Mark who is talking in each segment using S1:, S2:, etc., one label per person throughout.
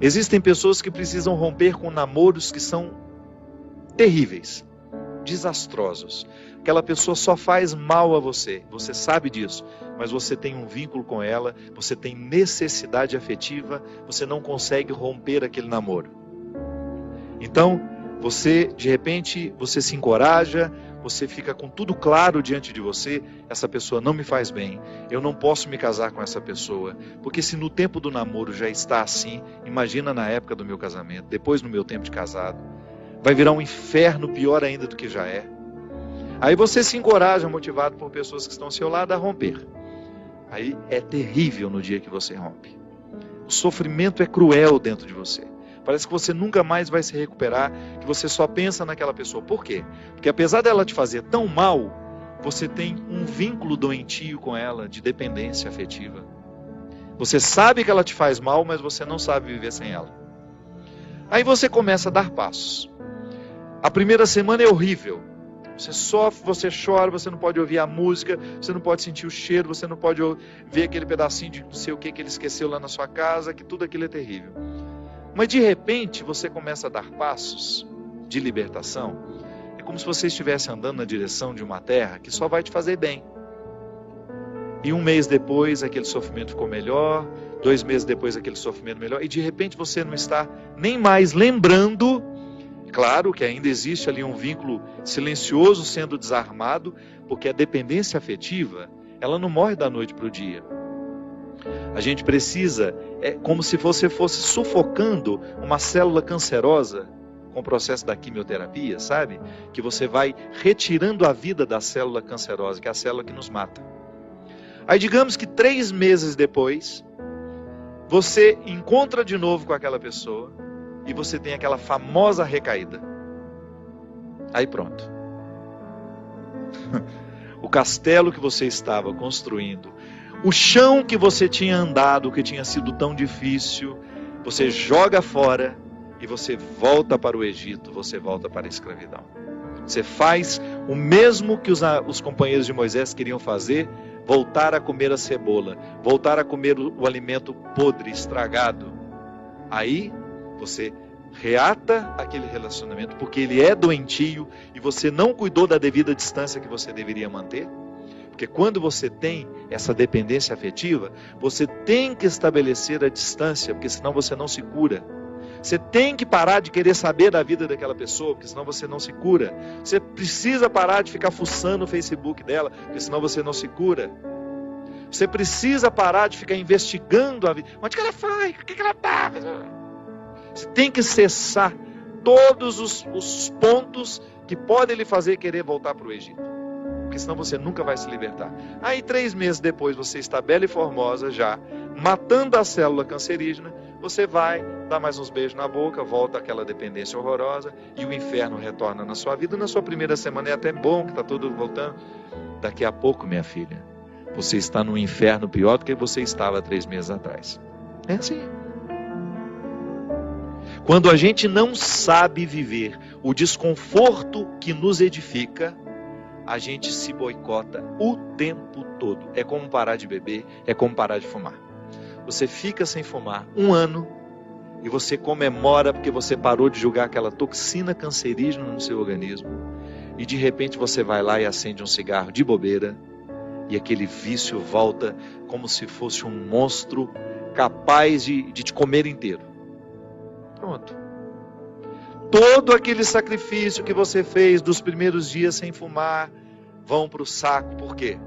S1: Existem pessoas que precisam romper com namoros que são terríveis, desastrosos. Aquela pessoa só faz mal a você, você sabe disso, mas você tem um vínculo com ela, você tem necessidade afetiva, você não consegue romper aquele namoro. Então, você, de repente, você se encoraja, você fica com tudo claro diante de você, essa pessoa não me faz bem, eu não posso me casar com essa pessoa, porque se no tempo do namoro já está assim, imagina na época do meu casamento, depois no meu tempo de casado, vai virar um inferno pior ainda do que já é. Aí você se encoraja, motivado por pessoas que estão ao seu lado, a romper. Aí é terrível no dia que você rompe. O sofrimento é cruel dentro de você. Parece que você nunca mais vai se recuperar, que você só pensa naquela pessoa. Por quê? Porque apesar dela te fazer tão mal, você tem um vínculo doentio com ela, de dependência afetiva. Você sabe que ela te faz mal, mas você não sabe viver sem ela. Aí você começa a dar passos. A primeira semana é horrível. Você sofre, você chora, você não pode ouvir a música, você não pode sentir o cheiro, você não pode ver aquele pedacinho de não sei o que ele esqueceu lá na sua casa, que tudo aquilo é terrível. Mas de repente você começa a dar passos de libertação. É como se você estivesse andando na direção de uma terra que só vai te fazer bem. E um mês depois aquele sofrimento ficou melhor, 2 meses depois aquele sofrimento melhor, e de repente você não está nem mais lembrando. Claro que ainda existe ali um vínculo silencioso sendo desarmado, porque a dependência afetiva, ela não morre da noite para o dia. A gente precisa, é como se você fosse sufocando uma célula cancerosa com o processo da quimioterapia, sabe? Que você vai retirando a vida da célula cancerosa, que é a célula que nos mata. Aí digamos que 3 meses depois, você encontra de novo com aquela pessoa, e você tem aquela famosa recaída. Aí pronto. O castelo que você estava construindo, o chão que você tinha andado, que tinha sido tão difícil, você joga fora e você volta para o Egito, você volta para a escravidão. Você faz o mesmo que os companheiros de Moisés queriam fazer, voltar a comer a cebola, voltar a comer o alimento podre, estragado. Aí você reata aquele relacionamento, porque ele é doentio e você não cuidou da devida distância que você deveria manter. Porque quando você tem essa dependência afetiva, você tem que estabelecer a distância, porque senão você não se cura. Você tem que parar de querer saber da vida daquela pessoa, porque senão você não se cura. Você precisa parar de ficar fuçando o Facebook dela, porque senão você não se cura. Você precisa parar de ficar investigando a vida. Onde que ela foi? O que ela está? Você tem que cessar todos os pontos que podem lhe fazer querer voltar para o Egito. Porque senão você nunca vai se libertar. Aí 3 meses depois você está bela e formosa já, matando a célula cancerígena, você vai dar mais uns beijos na boca, volta àquela dependência horrorosa e o inferno retorna na sua vida. Na sua primeira semana é até bom que está tudo voltando. Daqui a pouco, minha filha, você está num inferno pior do que você estava 3 meses atrás. É assim. Quando a gente não sabe viver o desconforto que nos edifica, a gente se boicota o tempo todo. É como parar de beber, é como parar de fumar. Você fica sem fumar 1 ano e você comemora porque você parou de jogar aquela toxina cancerígena no seu organismo. E de repente você vai lá e acende um cigarro de bobeira e aquele vício volta como se fosse um monstro capaz de te comer inteiro. Pronto. Todo aquele sacrifício que você fez dos primeiros dias sem fumar vão para o saco. Por quê?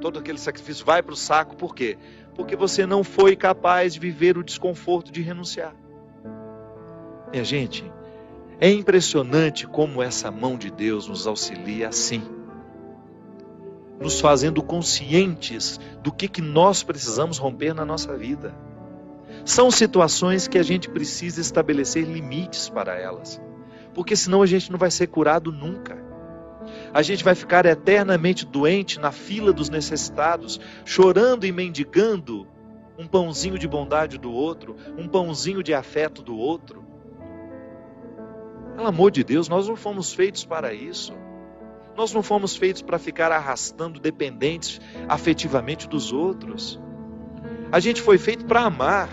S1: Todo aquele sacrifício vai para o saco. Por quê? Porque você não foi capaz de viver o desconforto de renunciar. Minha gente, é impressionante como essa mão de Deus nos auxilia assim, nos fazendo conscientes do que nós precisamos romper na nossa vida. São situações que a gente precisa estabelecer limites para elas, porque senão a gente não vai ser curado nunca. A gente vai ficar eternamente doente na fila dos necessitados, chorando e mendigando um pãozinho de bondade do outro, um pãozinho de afeto do outro. Pelo amor de Deus, nós não fomos feitos para isso. Nós não fomos feitos para ficar arrastando dependentes afetivamente dos outros. A gente foi feito para amar.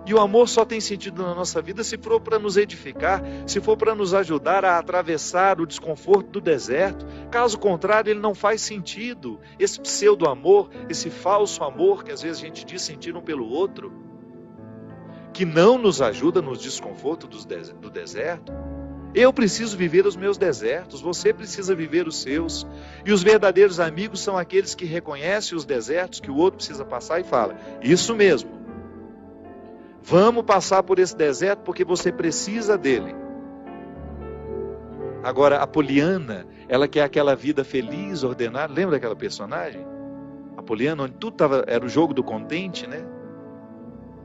S1: E o amor só tem sentido na nossa vida se for para nos edificar, se for para nos ajudar a atravessar o desconforto do deserto. Caso contrário, ele não faz sentido. Esse pseudo-amor, esse falso amor que às vezes a gente diz sentir um pelo outro, que não nos ajuda nos desconfortos do deserto. Eu preciso viver os meus desertos, você precisa viver os seus. E os verdadeiros amigos são aqueles que reconhecem os desertos que o outro precisa passar e fala: isso mesmo. Vamos passar por esse deserto porque você precisa dele. Agora, a Poliana, ela quer aquela vida feliz, ordenada. Lembra daquela personagem? A Poliana, onde tudo era o jogo do contente, né?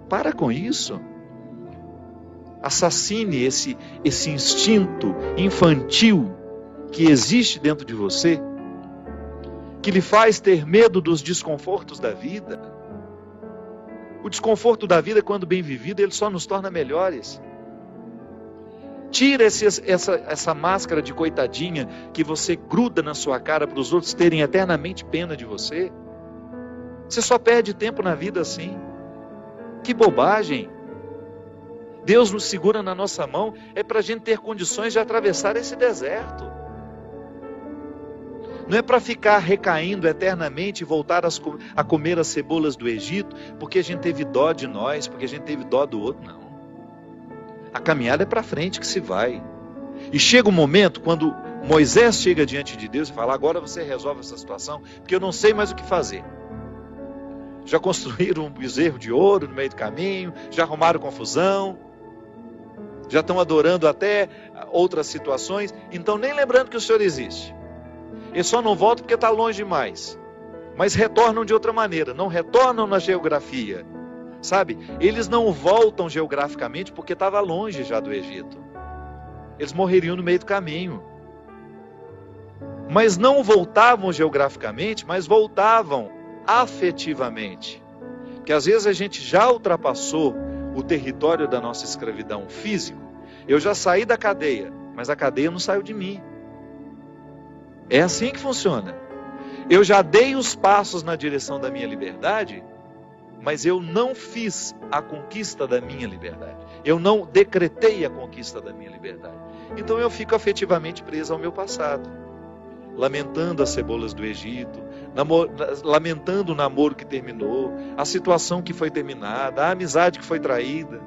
S1: Para com isso. Assassine esse instinto infantil que existe dentro de você, que lhe faz ter medo dos desconfortos da vida. O desconforto da vida, quando bem vivido, ele só nos torna melhores. Tira essa máscara de coitadinha que você gruda na sua cara para os outros terem eternamente pena de você. Você só perde tempo na vida assim. Que bobagem! Deus nos segura na nossa mão é para a gente ter condições de atravessar esse deserto. Não é para ficar recaindo eternamente e voltar a comer as cebolas do Egito, porque a gente teve dó de nós, porque a gente teve dó do outro, não. A caminhada é para frente que se vai. E chega um momento, quando Moisés chega diante de Deus e fala: agora você resolve essa situação, porque eu não sei mais o que fazer. Já construíram um bezerro de ouro no meio do caminho, já arrumaram confusão, já estão adorando até outras situações, então nem lembrando que o Senhor existe. Eles só não voltam porque está longe demais. Mas retornam de outra maneira. Não retornam na geografia. Sabe? Eles não voltam geograficamente porque estava longe já do Egito. Eles morreriam no meio do caminho. Mas não voltavam geograficamente, mas voltavam afetivamente. Porque às vezes a gente já ultrapassou o território da nossa escravidão físico. Eu já saí da cadeia, mas a cadeia não saiu de mim. É assim que funciona. Eu já dei os passos na direção da minha liberdade, mas eu não fiz a conquista da minha liberdade. Eu não decretei a conquista da minha liberdade. Então eu fico afetivamente preso ao meu passado, lamentando as cebolas do Egito, lamentando o namoro que terminou, a situação que foi terminada, a amizade que foi traída.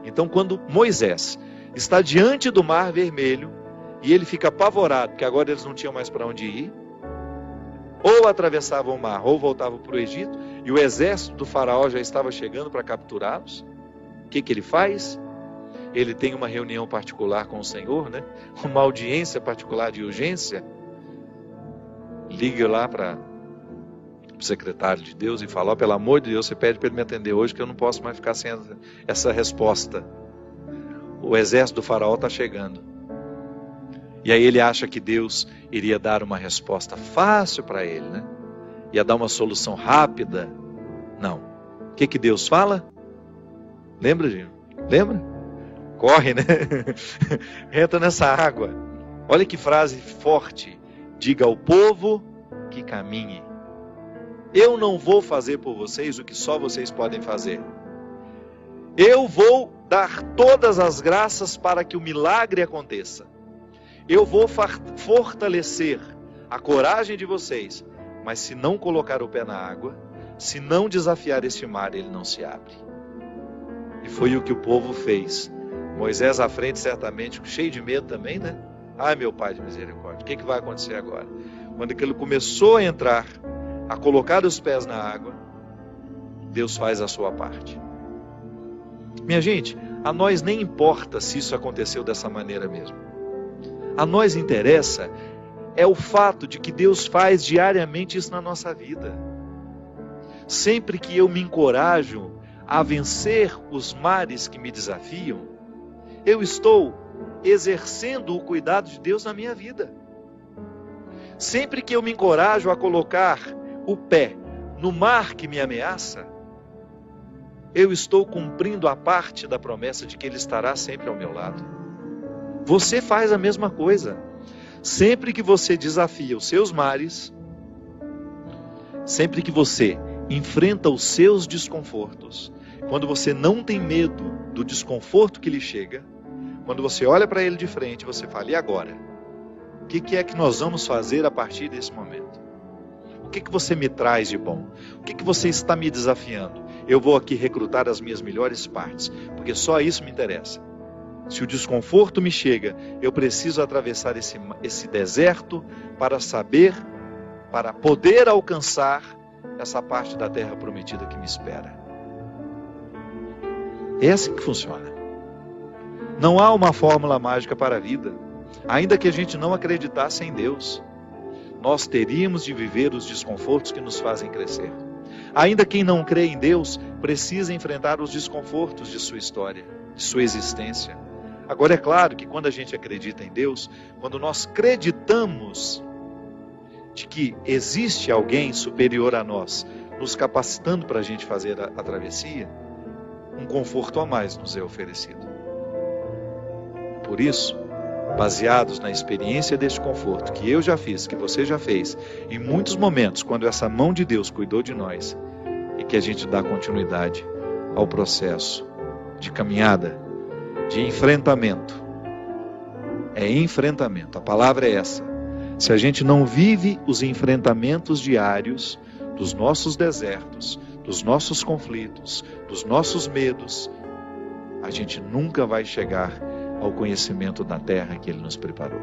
S1: Então, quando Moisés está diante do Mar Vermelho, e ele fica apavorado, porque agora eles não tinham mais para onde ir. Ou atravessavam o mar, ou voltavam para o Egito, e o exército do faraó já estava chegando para capturá-los. O que ele faz? Ele tem uma reunião particular com o Senhor, né? Uma audiência particular de urgência. Liga lá para o secretário de Deus e fala: pelo amor de Deus, você pede para ele me atender hoje, que eu não posso mais ficar sem essa resposta. O exército do faraó está chegando. E aí ele acha que Deus iria dar uma resposta fácil para ele, né? Ia dar uma solução rápida. Não. O que Deus fala? Lembra, Gino? Lembra? Corre, né? Entra nessa água. Olha que frase forte. Diga ao povo que caminhe. Eu não vou fazer por vocês o que só vocês podem fazer. Eu vou dar todas as graças para que o milagre aconteça. Eu vou fortalecer a coragem de vocês, mas se não colocar o pé na água, se não desafiar este mar, ele não se abre. E foi o que o povo fez. Moisés à frente, certamente, cheio de medo também, né? Ai, meu Pai de misericórdia, o que vai acontecer agora? Quando ele começou a entrar, a colocar os pés na água, Deus faz a sua parte. Minha gente, a nós nem importa se isso aconteceu dessa maneira mesmo. A nós interessa é o fato de que Deus faz diariamente isso na nossa vida. Sempre que eu me encorajo a vencer os mares que me desafiam, eu estou exercendo o cuidado de Deus na minha vida. Sempre que eu me encorajo a colocar o pé no mar que me ameaça, eu estou cumprindo a parte da promessa de que Ele estará sempre ao meu lado. Você faz a mesma coisa. Sempre que você desafia os seus mares, sempre que você enfrenta os seus desconfortos, Quando você não tem medo do desconforto que lhe chega, quando você olha para ele de frente, você fala: e agora? O que é que nós vamos fazer a partir desse momento? O que você me traz de bom? O que você está me desafiando? Eu vou aqui recrutar as minhas melhores partes, porque só isso me interessa. Se o desconforto me chega, eu preciso atravessar esse deserto para poder alcançar essa parte da terra prometida que me espera. É assim que funciona. Não há uma fórmula mágica para a vida. Ainda que a gente não acreditasse em Deus, nós teríamos de viver os desconfortos que nos fazem crescer. Ainda quem não crê em Deus precisa enfrentar os desconfortos de sua história, de sua existência. Agora é claro que quando a gente acredita em Deus, quando nós acreditamos de que existe alguém superior a nós, nos capacitando para a gente fazer a travessia, um conforto a mais nos é oferecido. Por isso, baseados na experiência deste conforto que eu já fiz, que você já fez, em muitos momentos, quando essa mão de Deus cuidou de nós, e que a gente dá continuidade ao processo de caminhada, de enfrentamento. É enfrentamento, a palavra é essa. Se a gente não vive os enfrentamentos diários dos nossos desertos, dos nossos conflitos, dos nossos medos, a gente nunca vai chegar ao conhecimento da terra que Ele nos preparou.